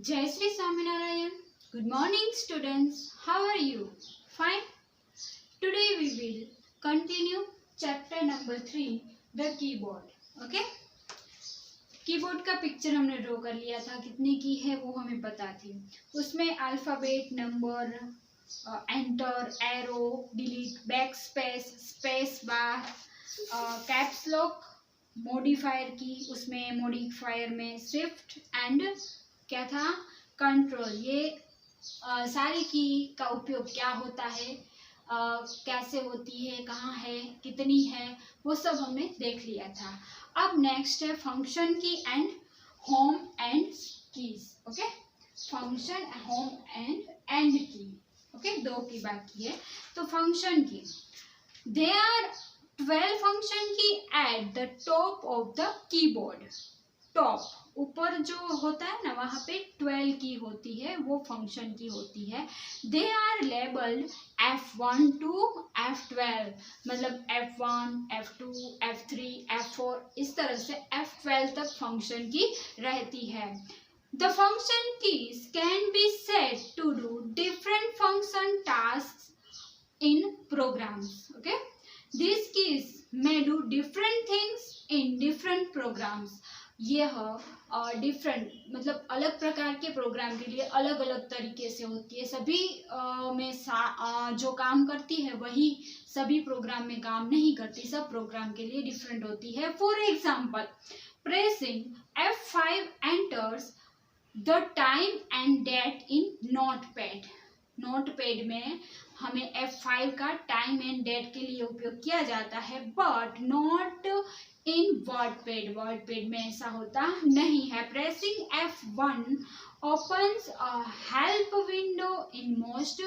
Jai Shri Swaminarayan. Good morning, students. How are you? Fine. Today we will continue chapter number 3, the keyboard. Okay? Keyboard का picture हमने draw कर लिया था, कितने की है वो हमें पता थी। उसमें alphabet, number, enter, arrow, delete, back space, space bar, caps lock, modifier की, उसमें मॉडिफायर में शिफ्ट एंड क्या था, कंट्रोल। ये सारी की का उपयोग क्या होता है, कैसे होती है, कहाँ है, कितनी है, वो सब हमने देख लिया था। अब नेक्स्ट है फंक्शन की and home and keys. Okay, function, home and की। ओके, दो की बाकी है। तो फंक्शन की, दे आर 12 फंक्शन की at the top of the keyboard. Top, ऊपर जो होता है ना, वहाँ पे 12 की होती है, वो फंक्शन की होती है। They are labelled F1 to F12, मतलब F1, F2, F3, F4, इस तरह से F12 तक फंक्शन की रहती है। The function keys can be set to do different function tasks in programs. Okay, these keys may do different things in different programs. यह different मतलब अलग प्रकार के प्रोग्राम के लिए अलग अलग तरीके से होती है। सभी में जो काम करती है वही सभी प्रोग्राम में काम नहीं करती, सब प्रोग्राम के लिए डिफरेंट होती है। For example, pressing F5 enters the time and date in Notepad. Notepad में हमें F5 का टाइम एंड डेट के लिए उपयोग किया जाता है, but not in WordPad. WordPad में ऐसा होता नहीं है। Pressing F1 opens a help window in most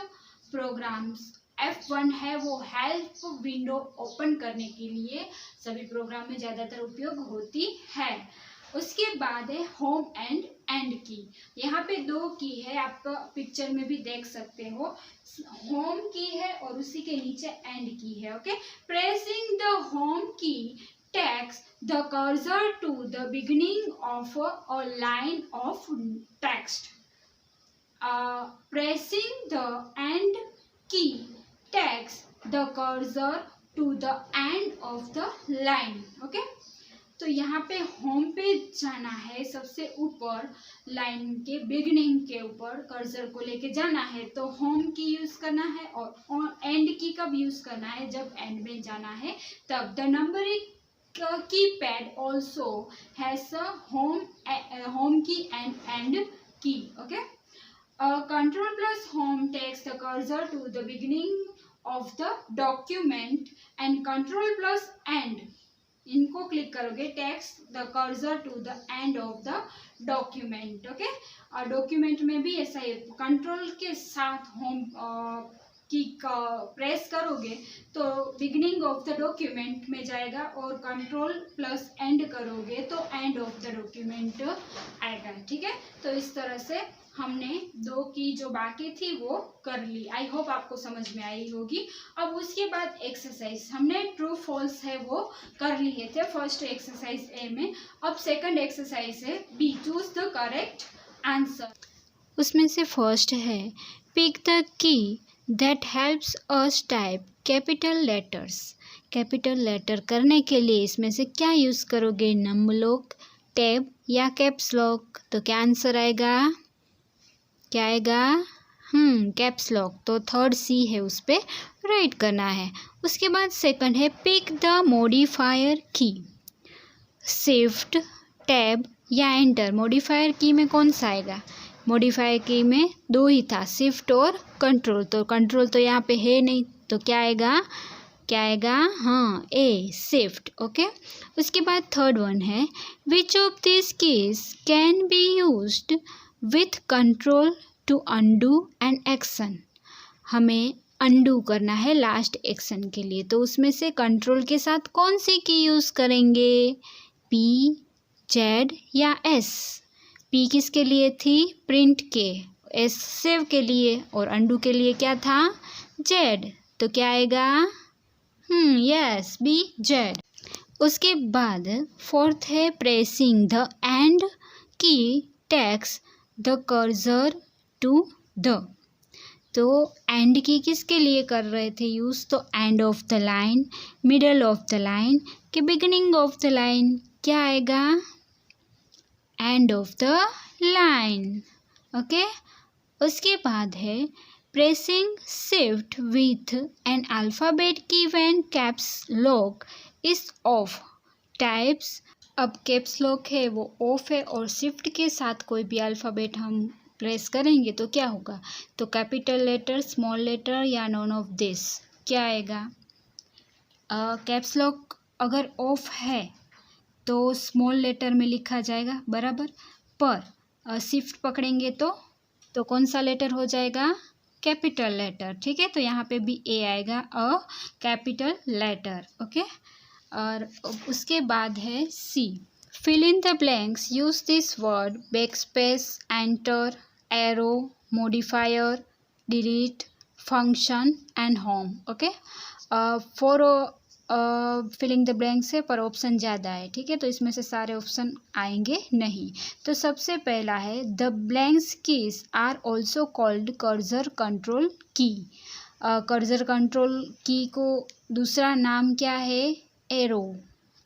programs. F1 है वो हेल्प विंडो ओपन करने के लिए सभी प्रोग्राम में ज़्यादातर उपयोग होती है। उसके बाद है होम एंड की। यहाँ पे दो की है, आप पिक्चर में भी देख सकते हो। होम की है और उसी के नीचे एंड की है। ओके, प्रेसिंग द होम की takes the cursor to the beginning of a line of text. Pressing the end key takes the cursor to the end of the line. Okay, तो यहाँ पे होम पे जाना है, सबसे ऊपर लाइन के बिगिनिंग के ऊपर कर्सर को लेके जाना है, तो होम की यूज करना है। और एंड की कब यूज करना है, जब एंड में जाना है तब। The numbering keypad also has a home key and end key. Okay, control plus home takes the cursor to the beginning of the document, and control plus end, इनको क्लिक करोगे, takes the cursor to the end of the document. Okay, और document में भी ऐसा ही, control के साथ home की press करोगे तो बिगिनिंग ऑफ द डॉक्यूमेंट में जाएगा, और कंट्रोल प्लस एंड करोगे तो एंड ऑफ द डॉक्यूमेंट आएगा। ठीक है, तो इस तरह से हमने दो की जो बाकी थी वो कर ली। आई होप आपको समझ में आई होगी। अब उसके बाद एक्सरसाइज, हमने ट्रू फॉल्स है वो कर लिए थे फर्स्ट एक्सरसाइज ए में। अब सेकंड एक्सरसाइज है B, choose the correct answer. उसमें से फर्स्ट है pick the key that helps us type capital letters. Capital letter करने के लिए इसमें से क्या यूज़ करोगे, नंबर लॉक, टैब या कैप्स लॉक? तो क्या आंसर आएगा, क्या आएगा, कैप्स लॉक। तो थर्ड सी है, उस पर राइट करना है। उसके बाद सेकंड है पिक द मॉडिफायर की, शिफ्ट, टैब या एंटर। मॉडिफायर की में कौन सा आएगा, मॉडिफायर की में दो ही था, शिफ्ट और कंट्रोल। तो कंट्रोल तो यहाँ पे है नहीं, तो क्या आएगा, क्या आएगा, हाँ ए, शिफ्ट। ओके, उसके बाद थर्ड वन है which of this keys can be used with control to undo an action. हमें अनडू करना है लास्ट एक्शन के लिए, तो उसमें से कंट्रोल के साथ कौन सी की यूज़ करेंगे, पी, जेड या एस? पी किसके लिए थी, प्रिंट के, एस सेव के लिए, और अनडू के लिए क्या था, जेड। तो क्या आएगा, यस बी, जेड। उसके बाद फोर्थ है pressing the end key takes the cursor to the. तो एंड की किसके लिए कर रहे थे यूज़, तो end of the line, middle of the line के बिगिनिंग ऑफ द लाइन क्या आएगा, end of the line. Okay, उसके बाद है pressing shift with an alphabet key when caps lock is off types. अब कैप्स लॉक है वो of है और शिफ्ट के साथ कोई भी अल्फ़ाबेट हम प्रेस करेंगे तो क्या होगा, तो कैपिटल लेटर, स्मॉल लेटर या नॉन ऑफ दिस क्या आएगा। कैप्स लॉक अगर ऑफ है तो स्मॉल लेटर में लिखा जाएगा बराबर, पर शिफ्ट पकड़ेंगे तो कौन सा लेटर हो जाएगा, कैपिटल लेटर। ठीक है, तो यहाँ पे भी ए आएगा, अ कैपिटल लेटर। ओके, और उसके बाद है सी, fill in the blanks, use this word, backspace, enter, arrow, modifier, delete, function and home. Okay, for filling the blanks है पर ऑप्शन ज़्यादा है। ठीक है, तो इसमें से सारे ऑप्शन आएंगे नहीं। तो सबसे पहला है the blanks keys are also called cursor control key. Cursor control key को दूसरा नाम क्या है, एरो।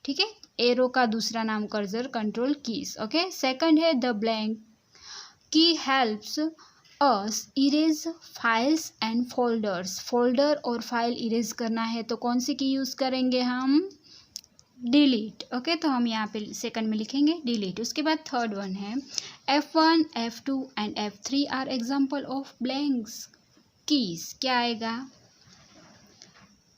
ठीक है, एरो का दूसरा नाम cursor control keys. Okay, second है द ब्लैंक की helps us erase files and folders. Folder और फाइल इरेज करना है तो कौन सी की यूज़ करेंगे हम, डिलीट। ओके, तो हम यहाँ पे सेकंड में लिखेंगे डिलीट। उसके बाद थर्ड वन है F1, F2 and F3 are example of blanks keys. क्या आएगा,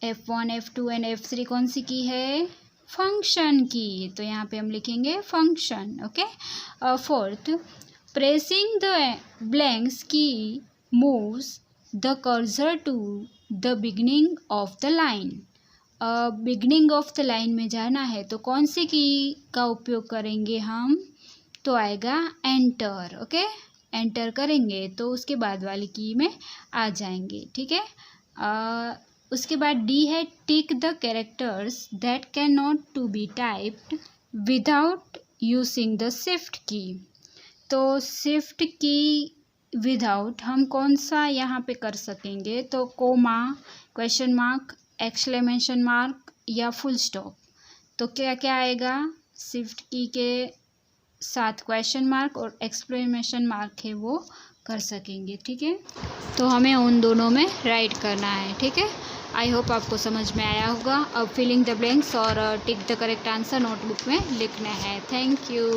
F1, F2 एंड F3 कौन सी की है, फंक्शन की, तो यहाँ पे हम लिखेंगे function. Okay, fourth pressing the blanks key moves the cursor to the beginning of the line. Beginning of the line में जाना है तो कौन सी की का उपयोग करेंगे हम, तो आएगा एंटर। ओके, एंटर करेंगे तो उसके बाद वाली की में आ जाएंगे। ठीक है, उसके बाद डी है tick the characters that can not to be typed without using the shift key. तो शिफ्ट की विदाउट हम कौन सा यहाँ पे कर सकेंगे, तो comma, question mark, exclamation mark या फुल स्टॉप। तो क्या क्या आएगा, शिफ्ट की के साथ क्वेश्चन मार्क और एक्सक्लेमेशन मार्क है वो कर सकेंगे। ठीक है, तो हमें उन दोनों में राइट करना है। ठीक है, आई होप आपको समझ में आया होगा। अब फिलिंग द ब्लैंक्स और tick the correct answer notebook में लिखना है। Thank you.